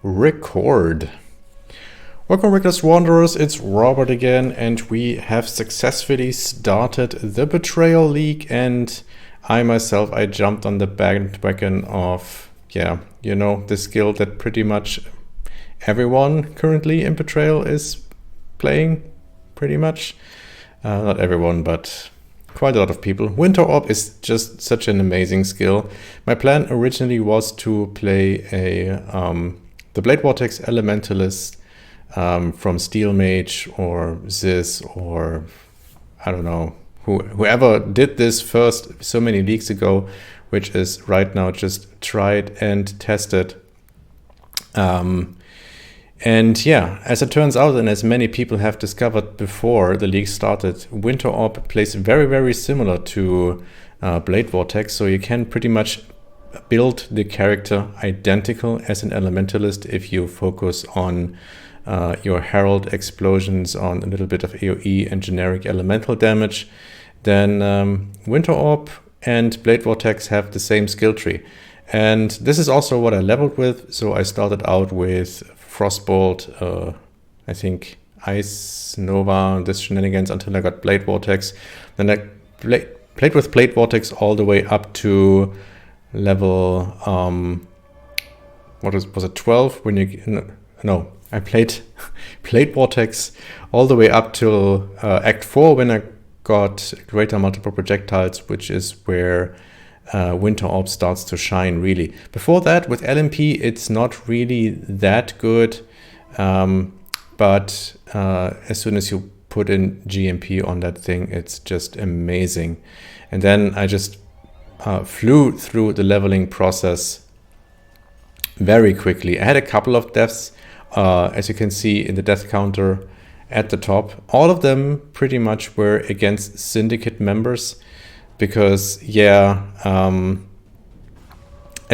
Record. Welcome, Reckless Wanderers, it's Robert again, and we have successfully started the Betrayal League, and I jumped on the bandwagon of, the skill that pretty much everyone currently in Betrayal is playing, pretty much. Not everyone, but quite a lot of people. Winter Orb is just such an amazing skill. My plan originally was to play the Blade Vortex Elementalist from Steel Mage or Ziz or I don't know, whoever did this first so many weeks ago, which is right now just tried and tested. And yeah, as it turns out, and as many people have discovered before the league started, Winter Orb plays very, very similar to Blade Vortex, so you can pretty much build the character identical as an Elementalist if you focus on your Herald explosions, on a little bit of AoE and generic elemental damage. Then Winter Orb and Blade Vortex have the same skill tree. And this is also what I leveled with. So I started out with Frostbolt, I think Ice Nova, this shenanigans until I got Blade Vortex. Then I played with Blade Vortex all the way up to level, was it 12? When you, no, I played Blade Vortex all the way up till Act 4 when I got Greater Multiple Projectiles, which is where Winter Orb starts to shine, really. Before that, with LMP, it's not really that good, but as soon as you put in GMP on that thing, it's just amazing. And then I just flew through the leveling process very quickly. I had a couple of deaths, as you can see in the death counter at the top. All of them pretty much were against Syndicate members. Because, as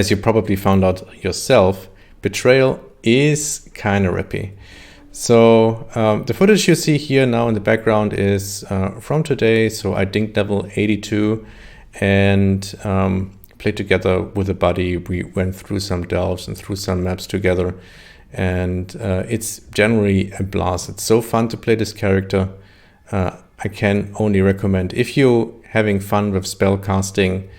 you probably found out yourself, Betrayal is kind of rippy. So the footage you see here now in the background is from today. So I dinked level 82 and played together with a buddy. We went through some delves and through some maps together. And it's generally a blast. It's so fun to play this character. I can only recommend, if you having fun with spell casting,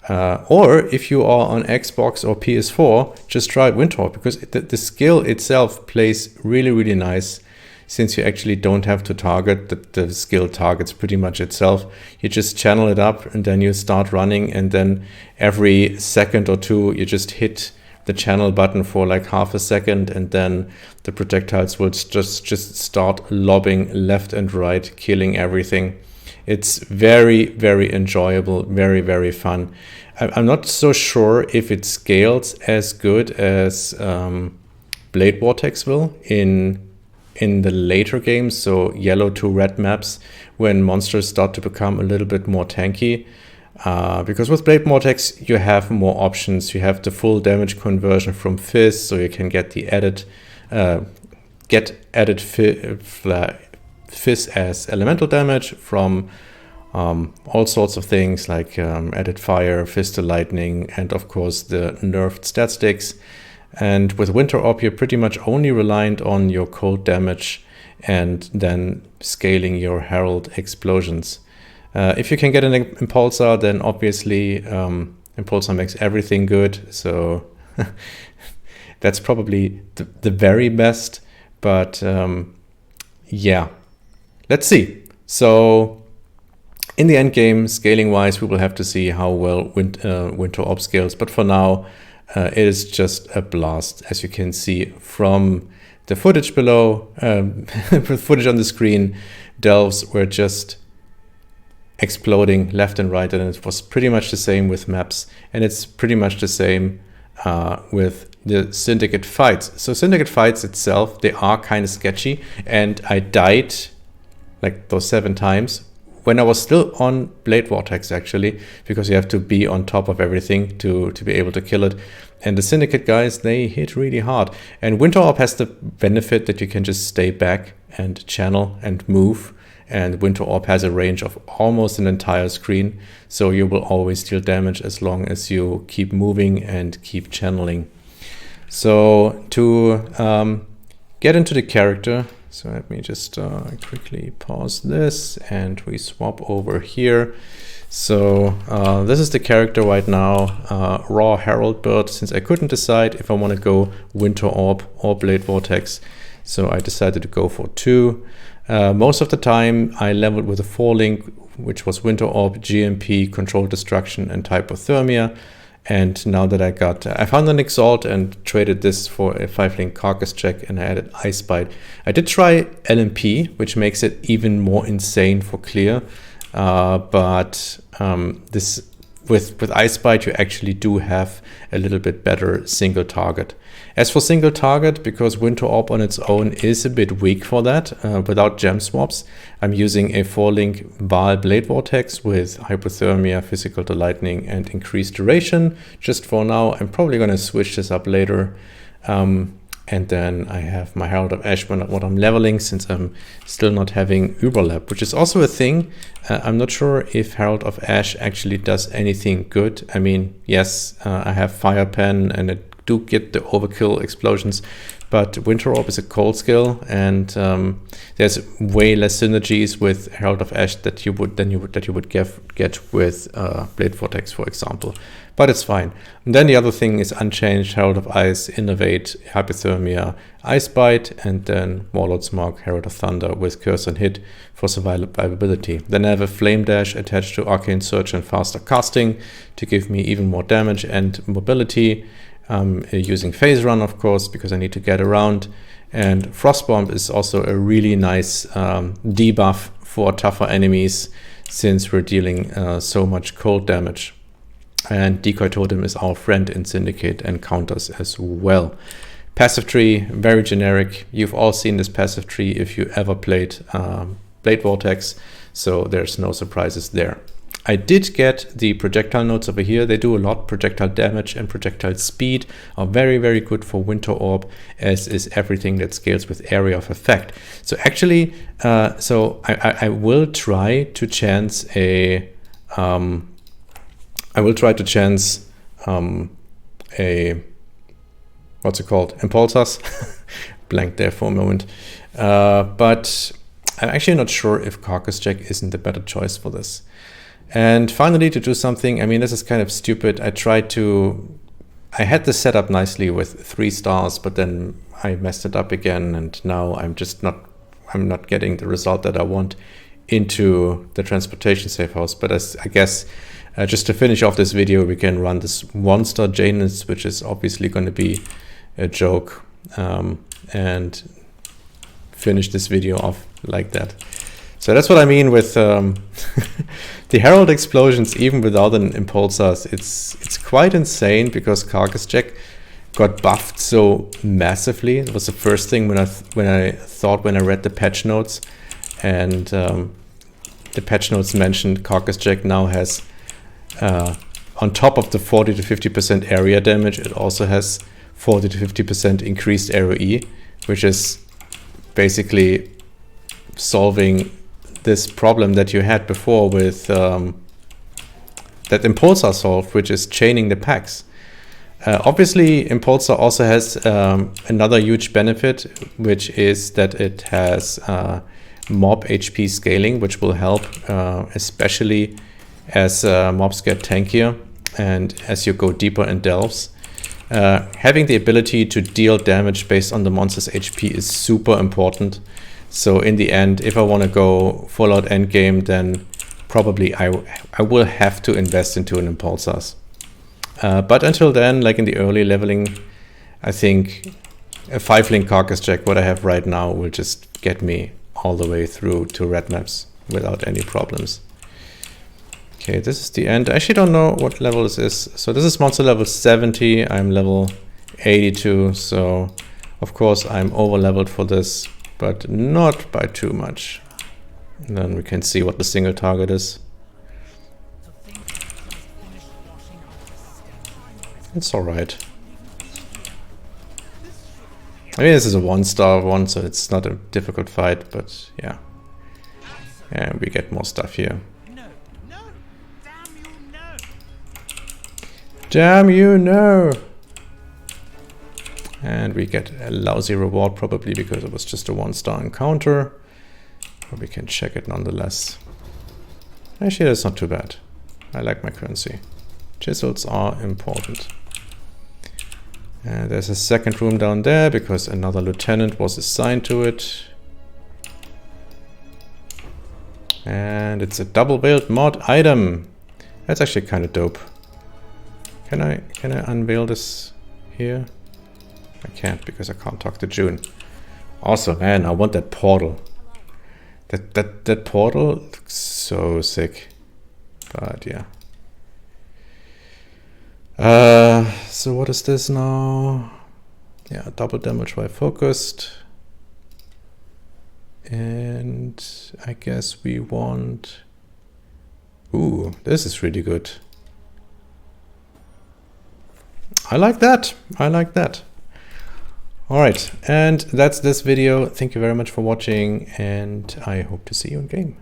or if you are on Xbox or PS4, just try Winter Orb, because the skill itself plays really, really nice, since you actually don't have to target. The skill targets pretty much itself. You just channel it up and then you start running, and then every second or two you just hit the channel button for like half a second, and then the projectiles will just start lobbing left and right, killing everything. It's very, very enjoyable, very, very fun. I'm not so sure if it scales as good as Blade Vortex will in the later games, so yellow to red maps, when monsters start to become a little bit more tanky. Because with Blade Vortex you have more options. You have the full damage conversion from Fizz, so you can get the added Fizz as elemental damage from all sorts of things like added fire, Fizz to lightning, and of course the nerfed stat sticks. And with Winter Orb you're pretty much only reliant on your cold damage and then scaling your Herald explosions. If you can get an Impulsor, then obviously Impulsor makes everything good. So that's probably the very best. But yeah, let's see. So in the end game, scaling wise, we will have to see how well Winter Orb scales. But for now, it is just a blast, as you can see from the footage below, footage on the screen. Delves were just exploding left and right, and it was pretty much the same with maps, and it's pretty much the same with the Syndicate Fights. So Syndicate Fights itself, they are kind of sketchy, and I died like those 7 times when I was still on Blade Vortex, actually, because you have to be on top of everything to be able to kill it. And the Syndicate guys, they hit really hard. And Winter Orb has the benefit that you can just stay back and channel and move. And Winter Orb has a range of almost an entire screen, so you will always deal damage as long as you keep moving and keep channeling. So to get into the character, so let me just quickly pause this and we swap over here. So this is the character right now, raw Herald build, since I couldn't decide if I want to go Winter Orb or Blade Vortex. So I decided to go for 2. Most of the time I leveled with a 4-link, which was Winter Orb, GMP, Controlled Destruction, and Hypothermia. And now that I found an Exalt and traded this for a 5-link Carcass check, and I added Ice Bite. I did try LMP, which makes it even more insane for clear. But this with Ice Bite, you actually do have a little bit better single target. As for single target, because Winter Orb on its own is a bit weak for that, without gem swaps, I'm using a 4-link Baal Blade Vortex with Hypothermia, Physical to Lightning, and increased duration. Just for now, I'm probably going to switch this up later. And then I have my Herald of Ash what I'm leveling, since I'm still not having Überlap, which is also a thing. I'm not sure if Herald of Ash actually does anything good. I mean, yes, I have Fire Pen and I do get the overkill explosions, but Winter Orb is a cold skill, and there's way less synergies with Herald of Ash that you would get with Blade Vortex, for example. But it's fine. And then the other thing is unchanged: Herald of Ice, Innovate, Hypothermia, Ice Bite, and then Warlord's Mark, Herald of Thunder with Curse and Hit for survivability. Then I have a Flame Dash attached to Arcane Surge and faster casting to give me even more damage and mobility. Using Phase Run, of course, because I need to get around. And Frostbomb is also a really nice debuff for tougher enemies, since we're dealing so much cold damage. And Decoy Totem is our friend in Syndicate and counters as well. Passive tree, very generic. You've all seen this passive tree if you ever played Blade Vortex, so there's no surprises there. I did get the projectile notes over here. They do a lot. Projectile damage and projectile speed are very, very good for Winter Orb, as is everything that scales with area of effect. So actually, I will try to chance a what's it called? Impulsas. Blank there for a moment. But I'm actually not sure if Carcass Jack isn't the better choice for this. And finally, to do something, I mean, this is kind of stupid. I had this set up nicely with 3 stars, but then I messed it up again, and now I'm not getting the result that I want into the transportation safe house. But I guess just to finish off this video, we can run this 1-star Janus, which is obviously going to be a joke, and finish this video off like that. So that's what I mean with the Herald explosions, even without an Impulsas. It's quite insane, because Carcass Jack got buffed so massively. It was the first thing when I read the patch notes, and the patch notes mentioned Carcass Jack now has, on top of the 40 to 50% area damage, it also has 40 to 50% increased AoE, which is basically solving this problem that you had before with that Impulsar solved, which is chaining the packs. Obviously, Impulsar also has another huge benefit, which is that it has mob HP scaling, which will help, especially as mobs get tankier and as you go deeper in delves. Having the ability to deal damage based on the monster's HP is super important. So in the end, if I want to go full out endgame, then probably I will have to invest into an Impulsas. But until then, like in the early leveling, I think a 5-link Carcass Jack, what I have right now, will just get me all the way through to red maps without any problems. Okay, this is the end. I actually don't know what level this is. So this is monster level 70. I'm level 82. So of course I'm over leveled for this, but not by too much. And then we can see what the single target is. It's alright. I mean, this is a 1-star one, so it's not a difficult fight, but yeah. And we get more stuff here. Damn you, no! And we get a lousy reward probably because it was just a 1-star encounter. But we can check it nonetheless. Actually, that's not too bad. I like my currency. Chisels are important. And there's a second room down there because another lieutenant was assigned to it. And it's a double-veiled mod item. That's actually kind of dope. Can I unveil this here? I can't because I can't talk to June. Awesome, man, I want that portal. That portal looks so sick. But yeah. So what is this now? Yeah, double damage while focused. And I guess we want... Ooh, this is really good. I like that. I like that. All right, and that's this video. Thank you very much for watching, and I hope to see you in game.